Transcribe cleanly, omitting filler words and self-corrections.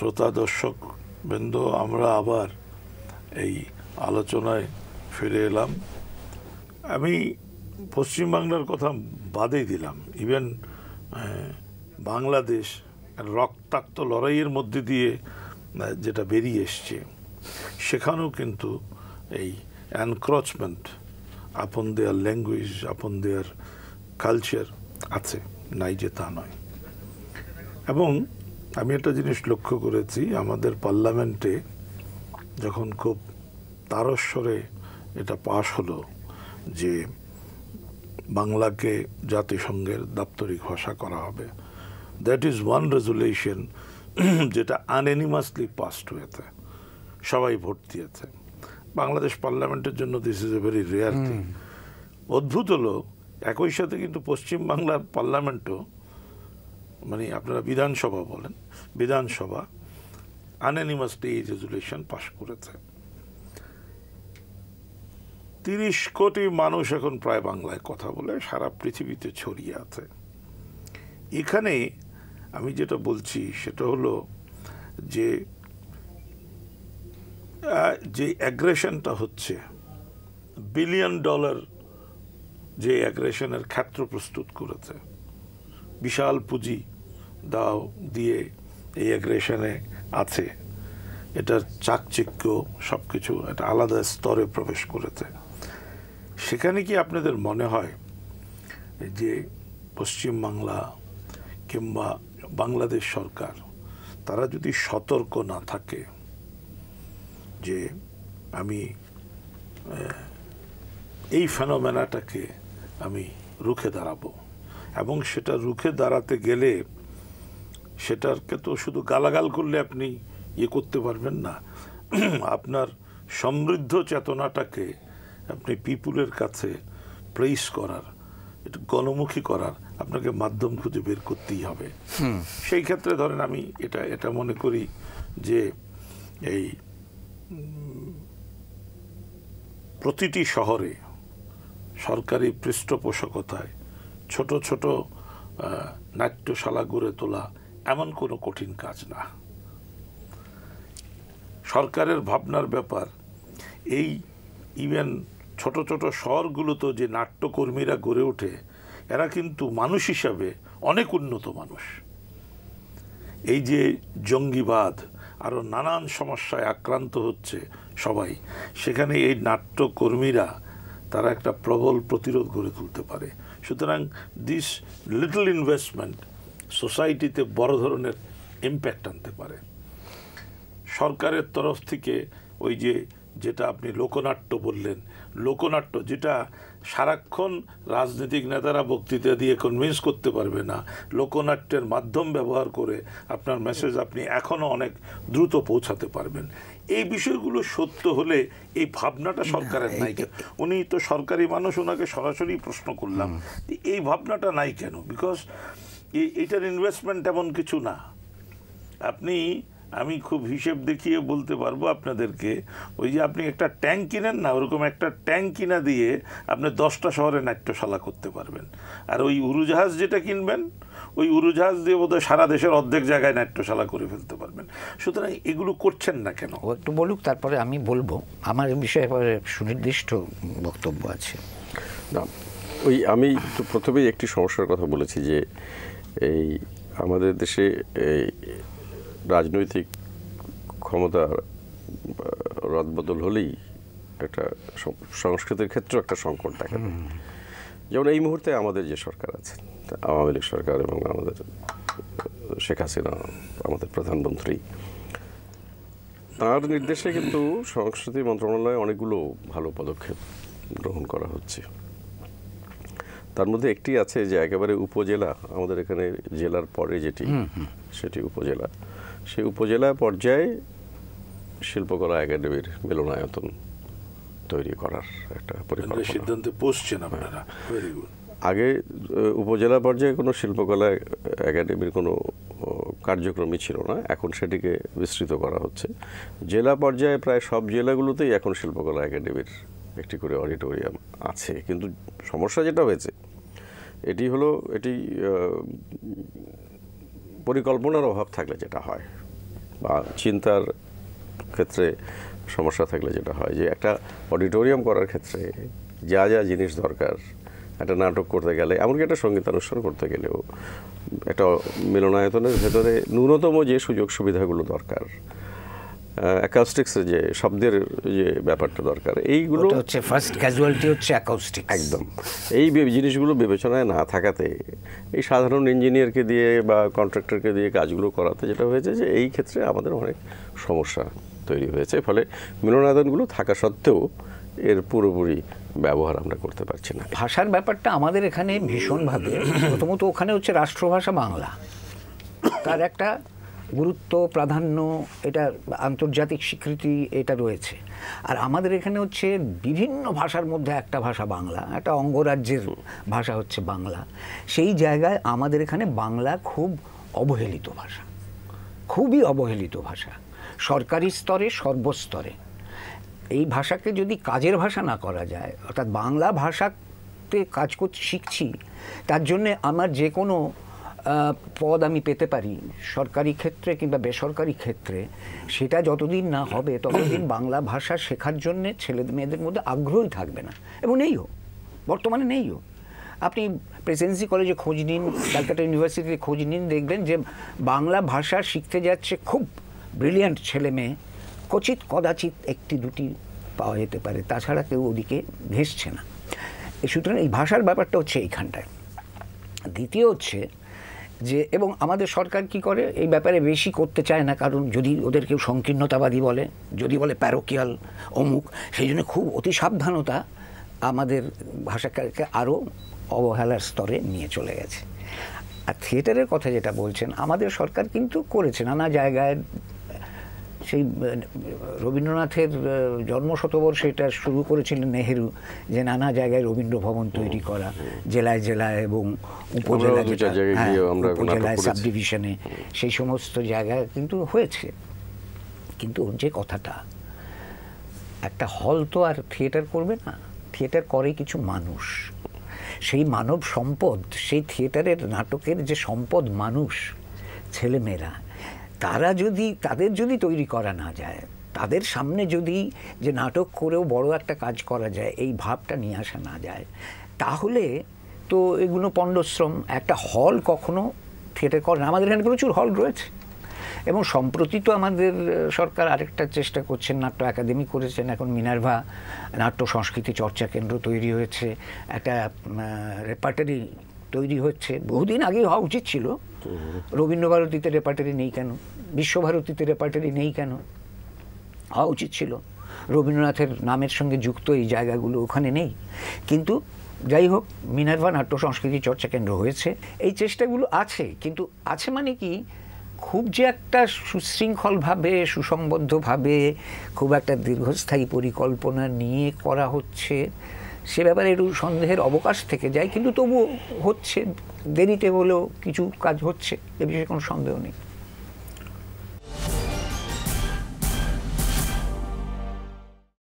শ্রোতা দর্শক বৃন্দ, আমরা আবার এই আলোচনায় ফিরে এলাম। আমি পশ্চিমবাংলার কথা বাদেই দিলাম, ইভেন বাংলাদেশ রক্তাক্ত লড়াইয়ের মধ্যে দিয়ে যেটা বেরিয়ে এসছে, সেখানেও কিন্তু এই এনক্রোচমেন্ট আপন দেয়ার ল্যাঙ্গুয়েজ, আপন দেয়ার কালচার আছে, নাই যে তা নয়। এবং আমি একটা জিনিস লক্ষ্য করেছি, আমাদের পার্লামেন্টে যখন খুব তারস্বরে এটা পাশ হলো যে বাংলাকে জাতিসংঘের দাপ্তরিক ভাষা করা হবে, দ্যাট ইজ ওয়ান রেজুলেশন যেটা আনএনিমাসলি পাসড হয়েছে, সবাই ভোট দিয়েছে। বাংলাদেশ পার্লামেন্টের জন্য this is a very rare thing. অদ্ভুত হলো একই সাথে কিন্তু পশ্চিমবাংলার পার্লামেন্টও, মানে আপনারা বিধানসভা বলেন, বিধানসভা আনএনিমাসলি এই রেজুলেশন পাস করেছে। 30 কোটি মানুষ এখন প্রায় বাংলায় কথা বলে, সারা পৃথিবীতে ছড়িয়ে আছে। এখানে আমি যেটা বলছি সেটা হলো যে যে অ্যাগ্রেশনটা হচ্ছে, $1 বিলিয়ন যে অ্যাগ্রেশনের ক্ষেত্র প্রস্তুত করেছে, বিশাল পুঁজি দাও দিয়ে এই অ্যাগ্রেশনে আছে, এটার চাকচিক্য সবকিছু একটা আলাদা স্তরে প্রবেশ করেছে। সেখানে কি আপনাদের মনে হয় যে পশ্চিমবাংলা কিংবা বাংলাদেশ সরকার তারা যদি সতর্ক না থাকে যে আমি এই ফেনোমেনাটাকে আমি রুখে দাঁড়াবো, এবং সেটা রুখে দাঁড়াতে গেলে সেটাকে তো শুধু গালাগাল করলে আপনি ইয়ে করতে পারবেন না, আপনার সমৃদ্ধ চেতনাটাকে আপনি পিপুলের কাছে প্রেস করার, এটা গণমুখী করার আপনাকে মাধ্যম খুঁজে বের করতেই হবে। সেই ক্ষেত্রে ধরেন আমি এটা মনে করি যে এই প্রতিটি শহরে সরকারি পৃষ্ঠপোষকতায় ছোট ছোট নাট্যশালা গড়ে তোলা এমন কোনো কঠিন কাজ না। সরকারের ভাবনার ব্যাপার, এই ইভেন ছোট ছোট শহরগুলোতে যে নাট্যকর্মীরা গড়ে ওঠে, এরা কিন্তু মানুষ হিসাবে অনেক উন্নত মানুষ। এই যে জঙ্গিবাদ আরও নানান সমস্যায় আক্রান্ত হচ্ছে সবাই, সেখানে এই নাট্যকর্মীরা তারা একটা প্রবল প্রতিরোধ গড়ে তুলতে পারে। সুতরাং দিস লিটল ইনভেস্টমেন্ট সোসাইটিতে বড় ধরনের ইম্প্যাক্ট আনতে পারে। সরকারের তরফ থেকে ওই যেটা আপনি লোকনাট্য বললেন, লোকনাট্য যেটা সারাক্ষণ রাজনৈতিক নেতারা বক্তৃতা দিয়ে কনভিন্স করতে পারবে না, লোকনাট্যের মাধ্যম ব্যবহার করে আপনার মেসেজ আপনি এখনও অনেক দ্রুত পৌঁছাতে পারবেন। এই বিষয়গুলো সত্য হলে এই ভাবনাটা সরকারের নাই কেন? উনি তো সরকারি মানুষ, ওনাকে সরাসরি প্রশ্ন করলাম, এই ভাবনাটা নাই কেন? বিকজ এটার ইনভেস্টমেন্ট এমন কিছু না। আমি খুব হিসেব দেখিয়ে বলতে পারবো আপনাদেরকে, ওই যে আপনি একটা ট্যাঙ্ক কিনেন না, ওরকম একটা ট্যাঙ্ক কিনা দিয়ে আপনি 10টা শহরে নাট্যশালা করতে পারবেন। আর ওই উড়োজাহাজ যেটা কিনবেন, ওই উড়োজাহাজ দিয়ে বোধহয় সারা দেশের অর্ধেক জায়গায় নাট্যশালা করে ফেলতে পারবেন। সুতরাং এগুলো করছেন না কেন? ও একটু বলুক, তারপরে আমি বলবো। আমার এই বিষয়ে সুনির্দিষ্ট বক্তব্য আছে। না, আমি তো প্রথমেই একটি সমস্যার কথা বলেছি যে এই আমাদের দেশে এই রাজনৈতিক ক্ষমতা রদবদল হলেই একটা সংস্কৃতির ক্ষেত্রে একটা সংকট দেখা দেয়। যেমন এই মুহূর্তে আমাদের যে সরকার আছে, আওয়ামী লীগ সরকার, এবং আমাদের শেখ হাসিনা আমাদের প্রধানমন্ত্রী, তার নির্দেশে কিন্তু সংস্কৃতি মন্ত্রণালয়ে অনেকগুলো ভালো পদক্ষেপ গ্রহণ করা হচ্ছে। তার মধ্যে একটি আছে যে একেবারে উপজেলা, আমাদের এখানে জেলার পরে সেটি উপজেলা, সেই উপজেলা পর্যায়ে শিল্পকলা একাডেমির মিলনায়তন তৈরি করার একটা পরিকল্পনা সিদ্ধান্তে পৌঁছছেন আপনারা। আগে উপজেলা পর্যায়ে কোনো শিল্পকলা একাডেমির কোনো কার্যক্রমই ছিল না, এখন সেটিকে বিস্তৃত করা হচ্ছে। জেলা পর্যায়ে প্রায় সব জেলাগুলোতেই এখন শিল্পকলা একাডেমির একটি করে অডিটোরিয়াম আছে। কিন্তু সমস্যা যেটা হয়েছে এটি পরিকল্পনার অভাব থাকলে যেটা হয় বা চিন্তার ক্ষেত্রে সমস্যা থাকলে যেটা হয় যে একটা অডিটোরিয়াম করার ক্ষেত্রে যা যা জিনিস দরকার, একটা নাটক করতে গেলে, এমনকি একটা সঙ্গীতানুষ্ঠান করতে গেলেও একটা মিলনায়তনের ভেতরে ন্যূনতম যে সুযোগ সুবিধাগুলো দরকার, অ্যাকাউস্টিক্সের যে শব্দের যে ব্যাপারটা দরকার, এইগুলো হচ্ছে ফার্স্ট ক্যাজুয়ালিটি হচ্ছে অ্যাকাউস্টিক্স। একদম এই জিনিসগুলো বিবেচনায় না থাকাতে এই সাধারণ ইঞ্জিনিয়ারকে দিয়ে বা কন্ট্রাক্টরকে দিয়ে কাজগুলো করাতে যেটা হয়েছে যে এই ক্ষেত্রে আমাদের অনেক সমস্যা তৈরি হয়েছে। ফলে মিলনায়তনগুলো থাকা সত্ত্বেও এর পুরোপুরি ব্যবহার আমরা করতে পারছি না। ভাষার ব্যাপারটা আমাদের এখানে ভীষণভাবে, প্রথমত ওখানে হচ্ছে রাষ্ট্রভাষা বাংলা, তার একটা গুরুত্ব প্রাধান্য, এটা আন্তর্জাতিক স্বীকৃতি এটা রয়েছে। আর আমাদের এখানে হচ্ছে বিভিন্ন ভাষার মধ্যে একটা ভাষা বাংলা, একটা অঙ্গরাজ্যের ভাষা হচ্ছে বাংলা। সেই জায়গায় আমাদের এখানে বাংলা খুব অবহেলিত ভাষা, খুবই অবহেলিত ভাষা, সরকারি স্তরে সর্বস্তরে। এই ভাষাকে যদি কাজের ভাষা না করা যায়, অর্থাৎ বাংলা ভাষাতে কাজ করতে শিখছি, তার জন্যে আমার যে কোনো পদ আমি পেতে পারি সরকারি ক্ষেত্রে কিংবা বেসরকারি ক্ষেত্রে, সেটা যতদিন না হবে ততদিন বাংলা ভাষা শেখার জন্যে ছেলে মেয়েদের মধ্যে আগ্রহই থাকবে না, এবং নেইও, বর্তমানে নেইও। আপনি প্রেসিডেন্সি কলেজে খোঁজ নিন, ক্যালকাটা ইউনিভার্সিটিতে খোঁজ নিন, দেখবেন যে বাংলা ভাষা শিখতে যাচ্ছে খুব ব্রিলিয়ান্ট ছেলে মেয়ে, কচিত কদাচিৎ একটি দুটি পাওয়া যেতে পারে, তাছাড়া কেউ ওদিকে ঘেঁষছে না। সুতরাং এই ভাষার ব্যাপারটা হচ্ছে এইখানটায়। দ্বিতীয় হচ্ছে যে, এবং আমাদের সরকার কি করে এই ব্যাপারে বেশি করতে চায় না, কারণ যদি ওদের কেউ সংকীর্ণতাবাদী বলে, যদি বলে প্যারোকিয়াল অমুক, সেই জন্য খুব অতি সাবধানতা আমাদের ভাষাকে আরও অবহেলার স্তরে নিয়ে চলে গেছে। আর থিয়েটারের কথা যেটা বলছেন, আমাদের সরকার কিন্তু করেছে নানা জায়গায়। সেই রবীন্দ্রনাথের জন্মশতবর্ষে এটা শুরু করেছিলেন নেহেরু, যে নানা জায়গায় রবীন্দ্র ভবন তৈরি করা, জেলায় জেলায় এবং উপজেলায়, উপজেলায় সাব ডিভিশনে, সেই সমস্ত জায়গায় কিন্তু হয়েছে। কিন্তু যে কথাটা, একটা হল তো আর থিয়েটার করবে না, থিয়েটার করে কিছু মানুষ, সেই মানব সম্পদ, সেই থিয়েটারের নাটকের যে সম্পদ মানুষ, ছেলেমেয়েরা, তাদের যদি তৈরি করা না যায়, তাদের সামনে যদি যে নাটক করেও বড় একটা কাজ করা যায় এই ভাবটা নিয়ে আসা না যায়, তাহলে তো এগুলো পণ্ডশ্রম। একটা হল কখনো থিয়েটার করে না। আমাদের এখানে প্রচুর হল রয়েছে, এবং সম্প্রতি তো আমাদের সরকার আরেকটা চেষ্টা করছেন, নাট্য একাডেমি করেছেন, এখন মিনার্ভা নাট্য সংস্কৃতি চর্চা কেন্দ্র তৈরি হয়েছে, একটা রেপার্টারি তৈরি হচ্ছে। বহুদিন আগেই হওয়া উচিত ছিল। রবীন্দ্রভারতীতে রেপার্টারি নেই কেন? বিশ্বভারতীতে রেপার্টারি নেই কেন? হওয়া উচিত ছিল। রবীন্দ্রনাথের নামের সঙ্গে যুক্ত এই জায়গাগুলো ওখানে নেই। কিন্তু যাই হোক, মিনার্ভা নাট্য সংস্কৃতি চর্চা কেন্দ্র হয়েছে। এই চেষ্টাগুলো আছে, কিন্তু আছে মানে কি, খুব যে একটা সুশৃঙ্খলভাবে, সুসংবদ্ধভাবে, খুব একটা দীর্ঘস্থায়ী পরিকল্পনা নিয়ে করা হচ্ছে, সে ব্যাপারে একটু সন্দেহের অবকাশ থেকে যায়। কিন্তু তবুও হচ্ছে, দেরিতে হলেও কিছু কাজ হচ্ছে, এ বিষয়ে কোনো সন্দেহ নেই।